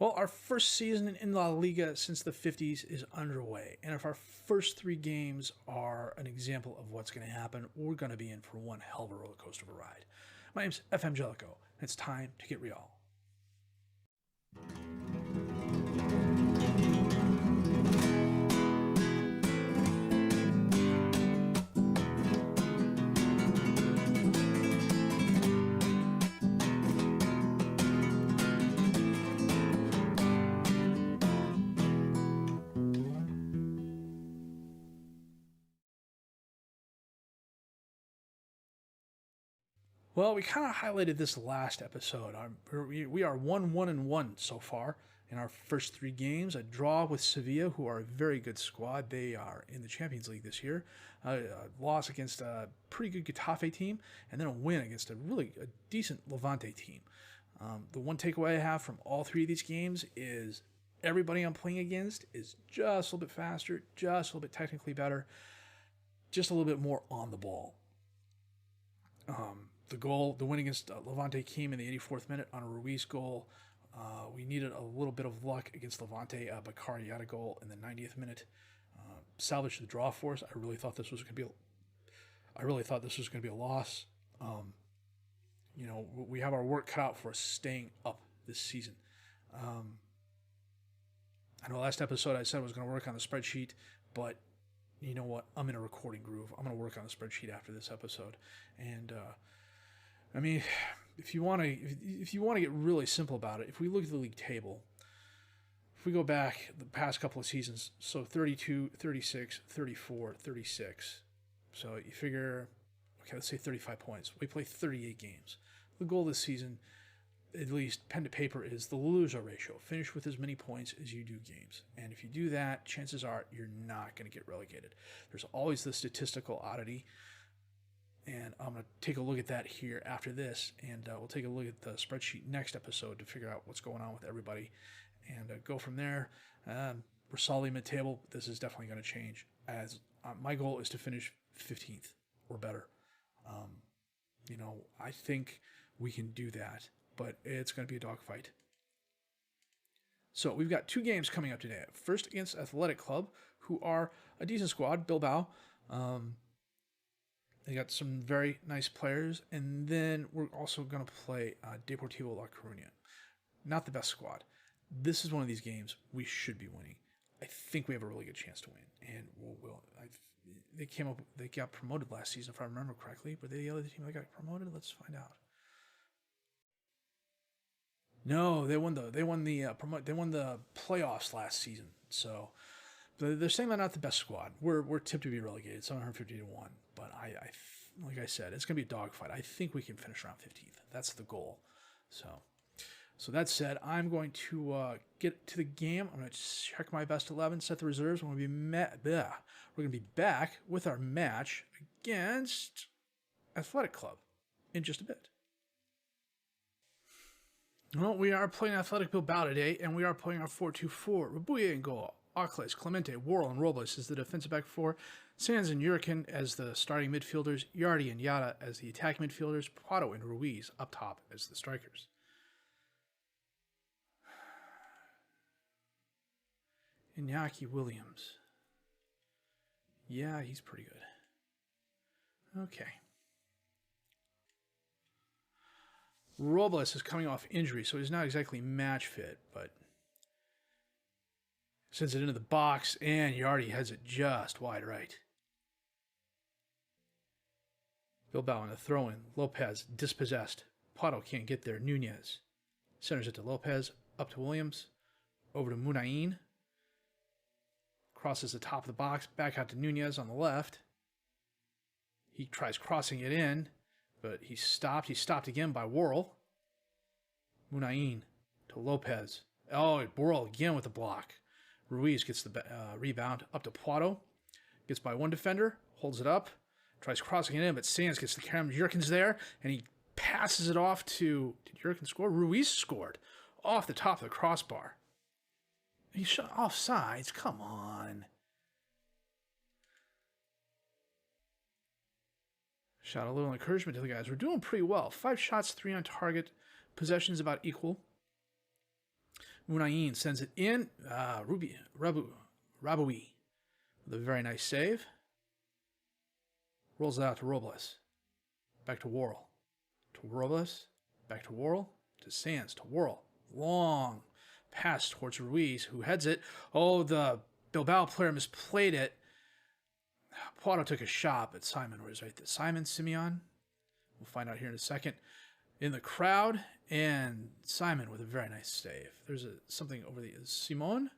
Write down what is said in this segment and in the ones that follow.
Well, our first season in La Liga since the 50s is underway. And if our first 3 games are an example of what's going to happen, we're going to be in for one hell of a roller coaster of a ride. My name's FM20, and it's time to get real. Well, we kind of highlighted this last episode. We are 1-1-1 so far in our first 3 games. A draw with Sevilla, who are a very good squad. They are in the Champions League this year. A loss against a pretty good Getafe team, and then a win against a decent Levante team. The one takeaway I have from all 3 of these games is everybody I'm playing against is just a little bit faster, just a little bit technically better, just a little bit more on the ball. The win against Levante came in the 84th minute on a Ruiz goal. We needed a little bit of luck against Levante. Bakary had a goal in the 90th minute. Salvaged the draw for us. I really thought this was going to be a loss. We have our work cut out for us staying up this season. I know last episode I said I was going to work on the spreadsheet, but you know what? I'm in a recording groove. I'm going to work on the spreadsheet after this episode. And if you want to get really simple about it, if we look at the league table, if we go back the past couple of seasons, so 32, 36, 34, 36. So you figure, okay, let's say 35 points. We play 38 games. The goal this season, at least pen to paper, is the loser ratio. Finish with as many points as you do games. And if you do that, chances are you're not going to get relegated. There's always the statistical oddity. And I'm going to take a look at that here after this. And we'll take a look at the spreadsheet next episode to figure out what's going on with everybody. And go from there. We're solidly mid-table. This is definitely going to change. As my goal is to finish 15th or better. I think we can do that. But it's going to be a dogfight. So we've got 2 games coming up today. First against Athletic Club, who are a decent squad, Bilbao. They got some very nice players. And then we're also going to play Deportivo La Coruña. Not the best squad. This is one of these games we should be winning. I think we have a really good chance to win. And we'll they got promoted last season, if I remember correctly. Were they the other team that got promoted? Let's find out. No, they won the playoffs last season. So they're saying they're not the best squad. We're tipped to be relegated, 750-1. But I like I said, it's gonna be a dogfight. I think we can finish around 15th. That's the goal. So that said, I'm going to get to the game. I'm going to check my best 11, set the reserves. We're going to be back with our match against Athletic Club in just a bit. Well, we are playing Athletic Bilbao today, and we are playing our 4-2-4. Rabuye in goal, Ocles, Clemente, Worrell, and Robles as the defensive back 4, Sanz and Jurkin as the starting midfielders, Yardi and Yada as the attacking midfielders, Prado and Ruiz up top as the strikers. Iñaki Williams. Yeah, he's pretty good. Okay. Robles is coming off injury, so he's not exactly match fit, but sends it into the box, and Yardi has it just wide right. Bilbao on the throw-in. Lopez dispossessed. Prado can't get there. Nunez centers it to Lopez, up to Williams, over to Munain. Crosses the top of the box, back out to Nunez on the left. He tries crossing it in, but he's stopped. He's stopped again by Worrell. Munain to Lopez. Oh, Worrell again with the block. Ruiz gets the rebound up to Prado. Gets by one defender, holds it up, tries crossing it in, but Sanz gets the camera. Jurkin's there, and he passes it off to... Did Jurkin score? Ruiz scored off the top of the crossbar. He shot off sides. Come on. Shot a little encouragement to the guys. We're doing pretty well. 5 shots, 3 on target. Possessions about equal. Munayin sends it in. Raboui with a very nice save. Rolls it out to Robles. Back to Worrell. To Robles. Back to Worrell. To Sands. To Worrell. Long pass towards Ruiz, who heads it. Oh, the Bilbao player misplayed it. Poirot took a shot, but Simon was right there. Simon Simeon. We'll find out here in a second. In the crowd, and Simon with a very nice save. There's something over the Simon,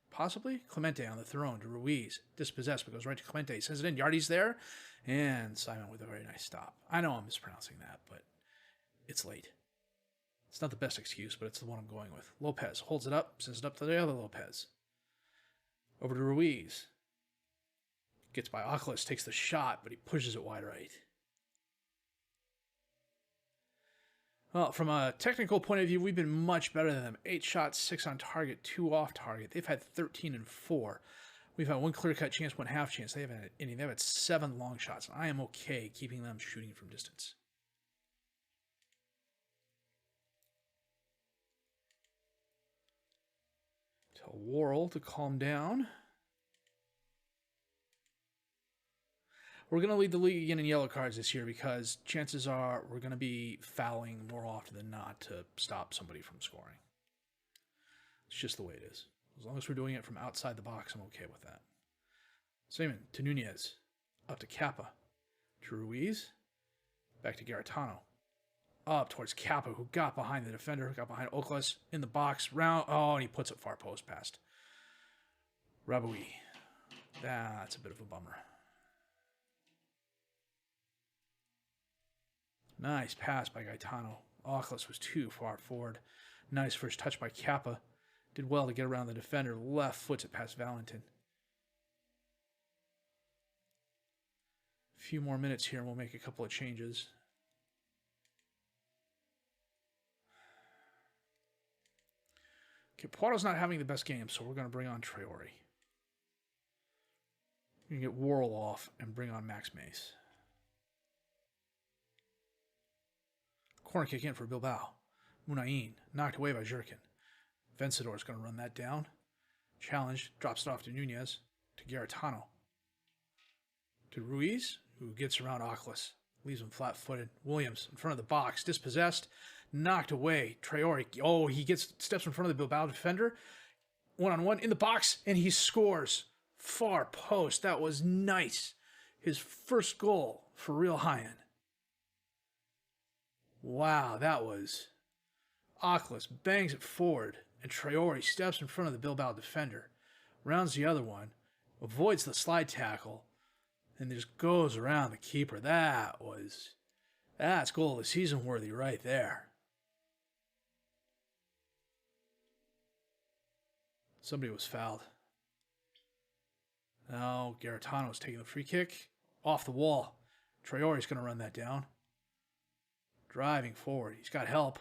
possibly Clemente on the throne to Ruiz, dispossessed, but goes right to Clemente. He sends it in. Yardy's there, and Simon with a very nice stop. I know I'm mispronouncing that, but it's late. It's not the best excuse, but it's the one I'm going with. Lopez holds it up, sends it up to the other Lopez. Over to Ruiz. Gets by Oculus, takes the shot, but he pushes it wide right. Well, from a technical point of view, we've been much better than them. 8 shots, 6 on target, 2 off target. They've had 13 and 4. We've had 1 clear-cut chance, 1 half chance. They haven't had any. They've had 7 long shots. I am okay keeping them shooting from distance. Tell Worrell to calm down. We're going to lead the league again in yellow cards this year because chances are we're going to be fouling more often than not to stop somebody from scoring. It's just the way it is. As long as we're doing it from outside the box, I'm okay with that. Simon to Nunez. Up to Kappa. To Ruiz. Back to Garitano. Up towards Kappa, who got behind the defender, who got behind Oakles in the box. Round. Oh, and he puts it far post past Raboui. That's a bit of a bummer. Nice pass by Gaetano. Oculus was too far forward. Nice first touch by Kappa. Did well to get around the defender. Left foots it past Valentin. A few more minutes here and we'll make a couple of changes. Okay, Poirot's not having the best game, so we're going to bring on Traore. We can get Worrell off and bring on Max Mace. Corner kick in for Bilbao. Munayin, knocked away by Jurkin. Vencedor is going to run that down. Challenge, drops it off to Nunez, to Garitano. To Ruiz, who gets around Oculus. Leaves him flat-footed. Williams, in front of the box, dispossessed. Knocked away. Traore, oh, he steps in front of the Bilbao defender. One-on-one in the box, and he scores. Far post. That was nice. His first goal for Réal Madrid. Wow, that was... Oculus bangs it forward, and Traore steps in front of the Bilbao defender, rounds the other one, avoids the slide tackle, and just goes around the keeper. That's goal of the season worthy right there. Somebody was fouled. Now Garitano's taking the free kick. Off the wall. Traore's going to run that down. Driving forward. He's got help.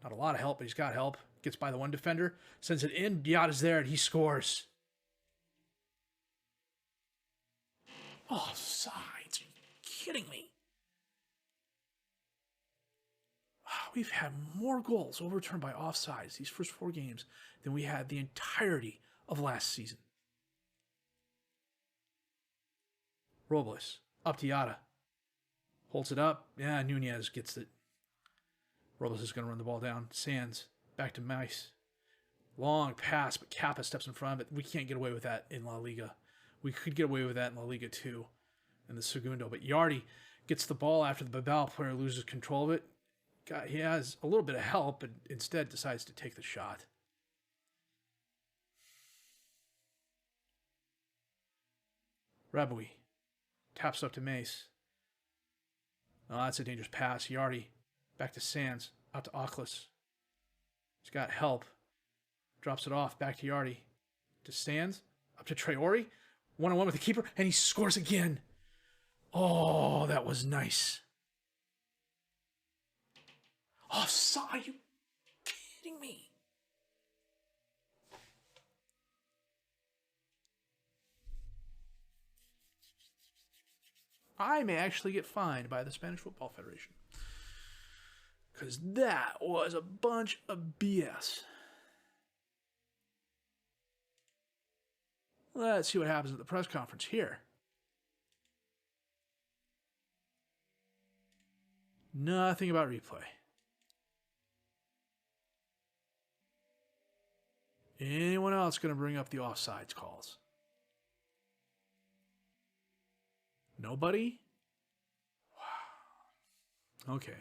Not a lot of help, but he's got help. Gets by the one defender. Sends it in. Diatta's there, and he scores. Offsides. Are you kidding me? We've had more goals overturned by offsides these first 4 games than we had the entirety of last season. Robles. Up to Diatta. Holds it up. Yeah, Nunez gets it. Robles is going to run the ball down. Sands. Back to Mice. Long pass, but Kappa steps in front of it. We can't get away with that in La Liga. We could get away with that in La Liga too, in the Segundo. But Yardy gets the ball after the Bilbao player loses control of it. He has a little bit of help, but instead decides to take the shot. Raboui taps up to Mace. Oh, that's a dangerous pass. Yardy back to Sands. Out to Oculus. He's got help. Drops it off. Back to Yardy. To Sands. Up to Traore. One-on-one with the keeper. And he scores again. Oh, that was nice. Offside? Are you kidding me? I may actually get fined by the Spanish Football Federation. Because that was a bunch of BS. Let's see what happens at the press conference here. Nothing about replay. Anyone else going to bring up the offsides calls? Nobody? Wow. Okay.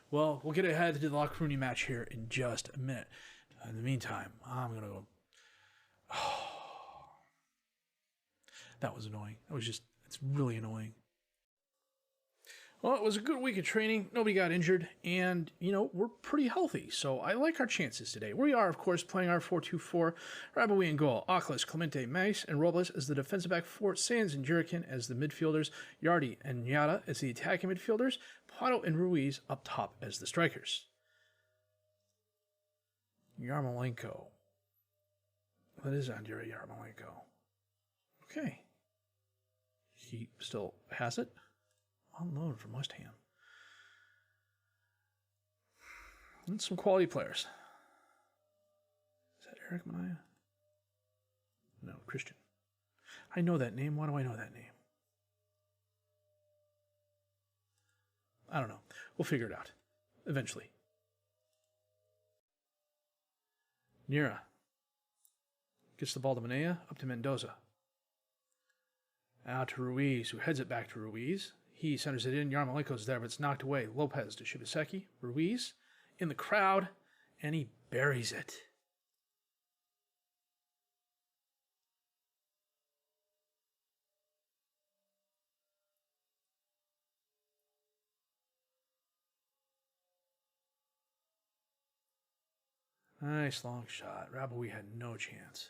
Well, we'll get ahead to the locker room match here in just a minute. In the meantime, I'm going to go... Oh, that was annoying. It's really annoying. Well, it was a good week of training. Nobody got injured. And, we're pretty healthy. So I like our chances today. We are, of course, playing our 4-2-4. Raboui in goal. Aklis, Clemente, Mace, and Robles as the defensive back four. Sands and Jurican as the midfielders. Yardi and Nyata as the attacking midfielders. Pato and Ruiz up top as the strikers. Yarmolenko. That is Andrei Yarmolenko. Okay. He still has it. On loan from West Ham. And some quality players. Is that Eric Mania? No, Christian. I know that name. Why do I know that name? I don't know. We'll figure it out. Eventually. Nira. Gets the ball to Manea. Up to Mendoza. Out to Ruiz, who heads it back to Ruiz. He centers it in. Yarmolenko's there, but it's knocked away. Lopez to Shibaseki. Ruiz in the crowd, and he buries it. Nice long shot. Raboui had no chance.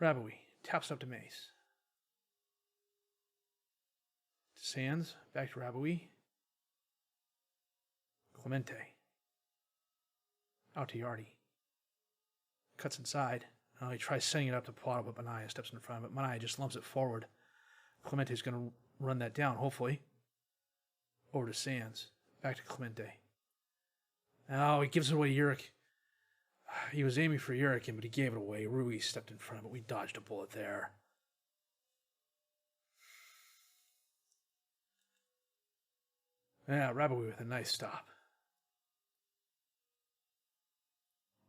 Raboui taps up to Mace. To Sands, back to Raboui. Clemente. Out to Yardi. Cuts inside. Oh, he tries setting it up to Pato, but Manaya steps in front of it. Manaya just lumps it forward. Clemente's going to run that down, hopefully. Over to Sands. Back to Clemente. Oh, he gives it away to Uric. He was aiming for Urican, but he gave it away. Ruiz stepped in front of it. We dodged a bullet there. Yeah, Raboui with a nice stop.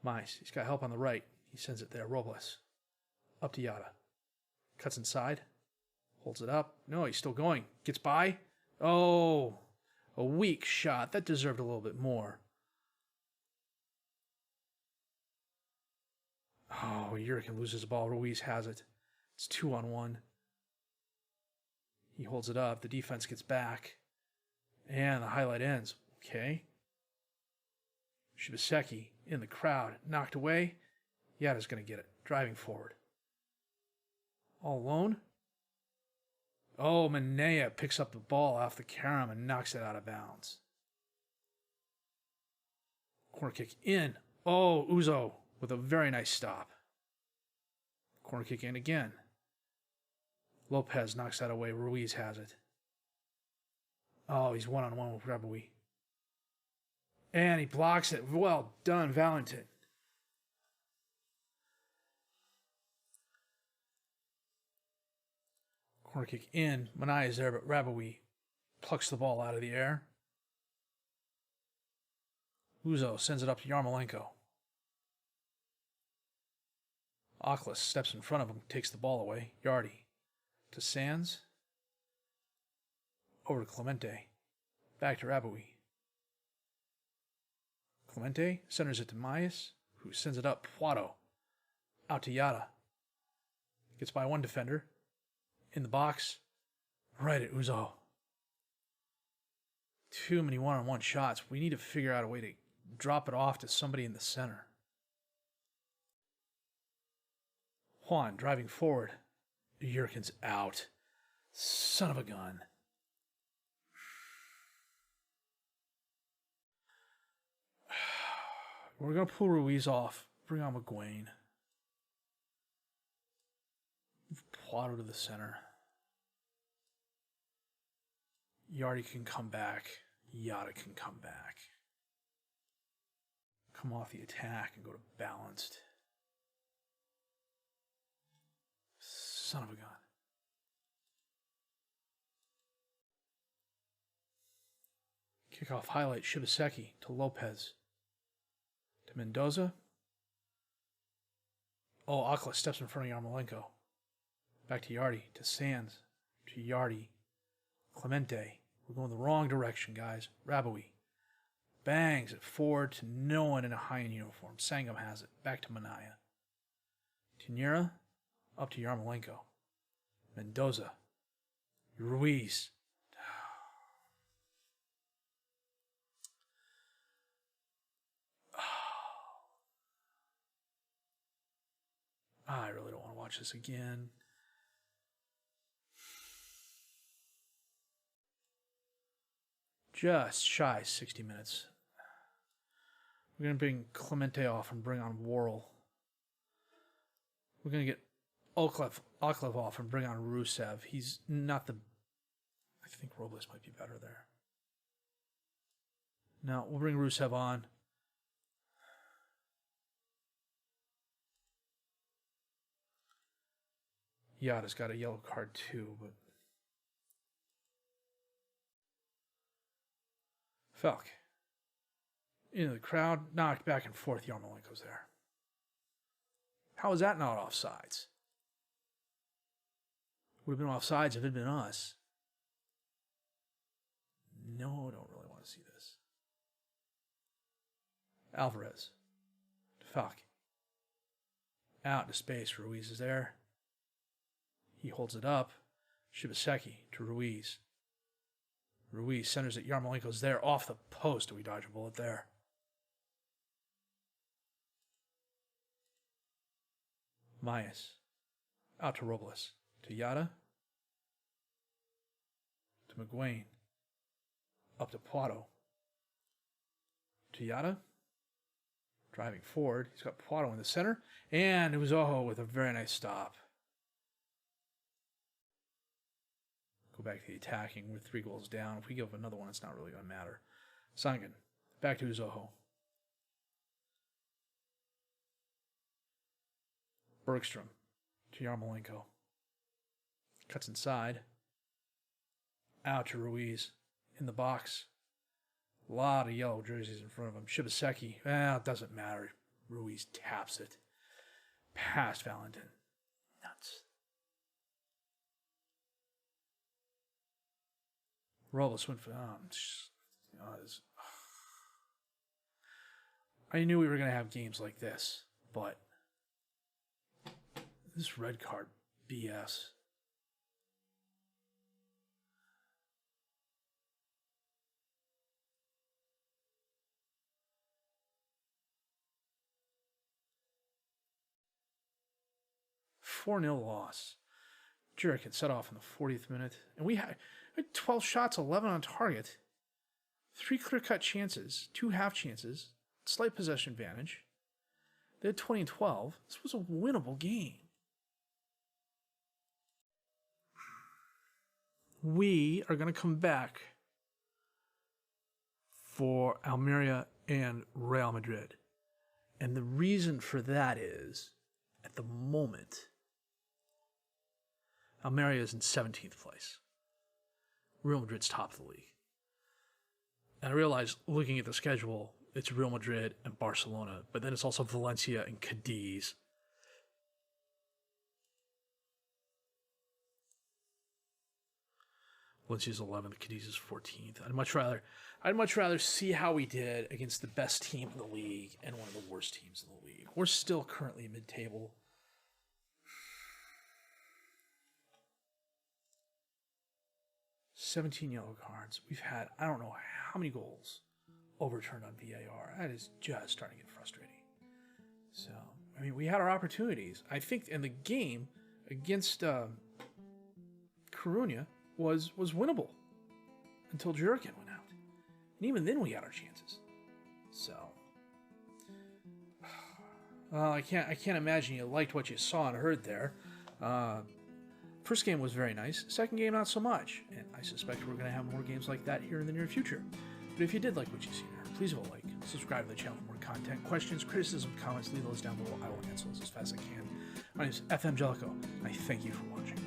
Mice. He's got help on the right. He sends it there. Robles. Up to Yada. Cuts inside. Holds it up. No, he's still going. Gets by. Oh, a weak shot. That deserved a little bit more. Oh, Urican loses the ball. Ruiz has it. It's 2-on-1. He holds it up. The defense gets back. And the highlight ends. Okay. Shibaseki in the crowd. Knocked away. Yada's going to get it. Driving forward. All alone. Oh, Manea picks up the ball off the carom and knocks it out of bounds. Corner kick in. Oh, Uzo with a very nice stop. Corner kick in again. Lopez knocks that away. Ruiz has it. Oh, he's one-on-one with Raboui. And he blocks it. Well done, Valentin. Corner kick in. Manaya is there, but Raboui plucks the ball out of the air. Uzo sends it up to Yarmolenko. Aklis steps in front of him, takes the ball away. Yardi to Sands. Over to Clemente. Back to Raboui. Clemente centers it to Maes, who sends it up. Pato. Out to Yada. Gets by one defender. In the box. Right at Uzo. Too many one-on-one shots. We need to figure out a way to drop it off to somebody in the center. Juan driving forward. Jurgen's out. Son of a gun. We're going to pull Ruiz off. Bring on McGuane. Move Pato to the center. Yardi can come back. Yada can come back. come off the attack and go to balanced. Son of a gun. Kickoff highlight, Shibaseki to Lopez. To Mendoza. Oh, Akla steps in front of Yarmolenko. Back to Yardi. To Sands. To Yardi. Clemente. We're going the wrong direction, guys. Raboui. Bangs it forward to no one in a high-end uniform. Sangam has it. Back to Manaya. Tinera. Up to Yarmolenko. Mendoza. Ruiz. I really don't want to watch this again. Just shy 60 minutes. We're going to bring Clemente off and bring on Worrell. We're going to get Oklev off and bring on Rusev. He's not the... I think Robles might be better there. No, we'll bring Rusev on. Yada's got a yellow card too, but... Felk. Into the crowd, knocked back and forth. Yarmolenko's there. How is that not offsides? Would have been offsides if it had been us. No, I don't really want to see this. Alvarez. Falk. Out to space. Ruiz is there. He holds it up. Shibaseki to Ruiz. Ruiz centers it. Yarmolenko's there. Off the post. Do we dodge a bullet there? Mayas. Out to Robles. To Yada. To McGuane. Up to Poitot. To Yada. Driving forward. He's got Poitot in the center. And it was Ojo with a very nice stop. Go back to the attacking. We're 3 goals down. If we give up another one, it's not really going to matter. Sangen. Back to Zoho. Bergstrom. To Yarmolenko. Cuts inside. Out to Ruiz. In the box. A lot of yellow jerseys in front of him. Shibaseki. Well, it doesn't matter. Ruiz taps it. Past Valentin. Nuts. Robles went for... I knew we were going to have games like this, but this red card BS. Four 0 loss. Jurek had set off in the 40th minute, and we had 12 shots, 11 on target, 3 clear-cut chances, 2 half chances, slight possession advantage. They had 20 and 12. This was a winnable game. We are going to come back for Almeria and Real Madrid. And the reason for that is, at the moment, Almeria is in 17th place. Real Madrid's top of the league. And I realize, looking at the schedule, it's Real Madrid and Barcelona, but then it's also Valencia and Cadiz. Valencia's 11th, Cadiz is 14th. I'd much rather see how we did against the best team in the league and one of the worst teams in the league. We're still currently mid-table. 17 yellow cards. We've had, I don't know how many goals overturned on VAR. That is just starting to get frustrating. So, I mean, we had our opportunities. I think in the game against Coruña was winnable until Jurgen went out. And even then we had our chances. So, I can't imagine you liked what you saw and heard there. First game was very nice. Second game, not so much. And I suspect we're going to have more games like that here in the near future. But if you did like what you see there, please leave a like, subscribe to the channel for more content. Questions, criticism, comments, leave those down below. I will answer those as fast as I can. My name is FM Jellico, and I thank you for watching.